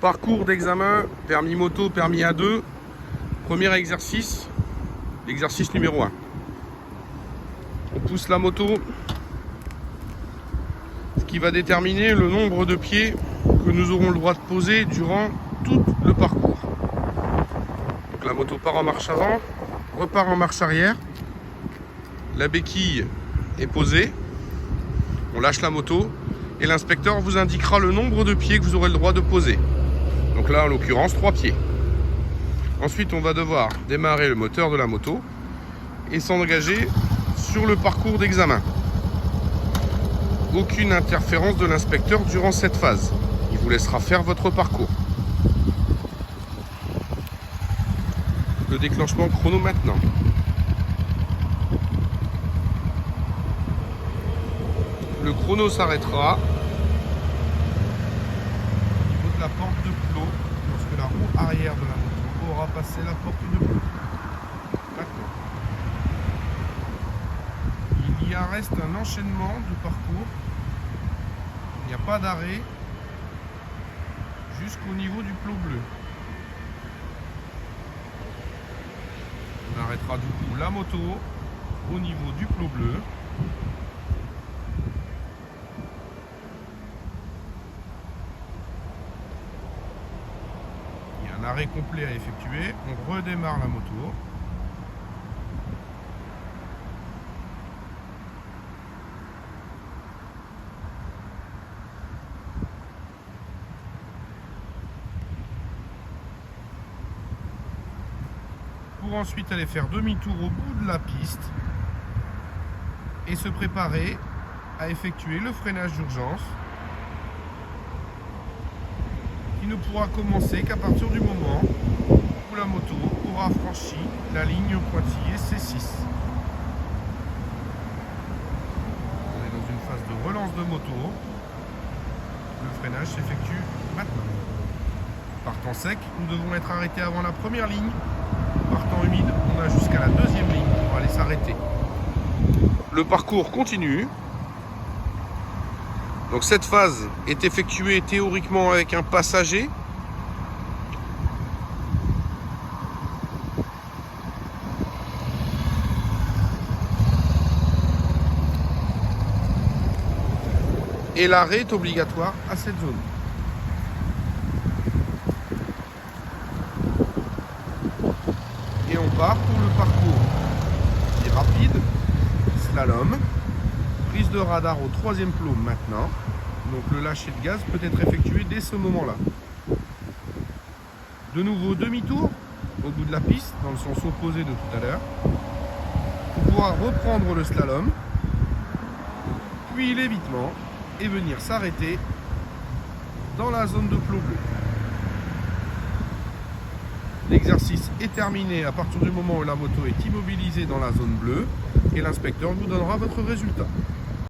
Parcours d'examen, permis moto, permis A2. Premier exercice, l'exercice numéro 1. On pousse la moto, ce qui va déterminer le nombre de pieds que nous aurons le droit de poser durant tout le parcours. Donc la moto part en marche avant, repart en marche arrière. La béquille est posée, on lâche la moto et l'inspecteur vous indiquera le nombre de pieds que vous aurez le droit de poser. Donc là, en l'occurrence, 3 pieds. Ensuite, on va devoir démarrer le moteur de la moto et s'engager sur le parcours d'examen. Aucune interférence de l'inspecteur durant cette phase. Il vous laissera faire votre parcours. Le déclenchement chrono maintenant. Le chrono s'arrêtera au niveau de la porte de clos lorsque la roue arrière de la moto aura passé la porte de clos. Maintenant, il y reste un enchaînement de parcours. Il n'y a pas d'arrêt jusqu'au niveau du plot bleu. On arrêtera du coup la moto au niveau du plot bleu. Un arrêt complet à effectuer, on redémarre la moto. Pour ensuite aller faire demi-tour au bout de la piste et se préparer à effectuer le freinage d'urgence, qui ne pourra commencer qu'à partir du moment où la moto aura franchi la ligne pointillée C6. On est dans une phase de relance de moto. Le freinage s'effectue maintenant. Partant sec, nous devons être arrêtés avant la première ligne. Partant humide, on a jusqu'à la deuxième ligne pour aller s'arrêter. Le parcours continue. Donc cette phase est effectuée théoriquement avec un passager. Et l'arrêt est obligatoire à cette zone. Et on part pour le parcours qui est rapide, slalom. Prise de radar au 3e plot maintenant. Donc le lâcher de gaz peut être effectué dès ce moment-là. De nouveau demi-tour au bout de la piste, dans le sens opposé de tout à l'heure. Pour pouvoir reprendre le slalom, puis l'évitement et venir s'arrêter dans la zone de plot bleu. L'exercice est terminé à partir du moment où la moto est immobilisée dans la zone bleue et l'inspecteur vous donnera votre résultat.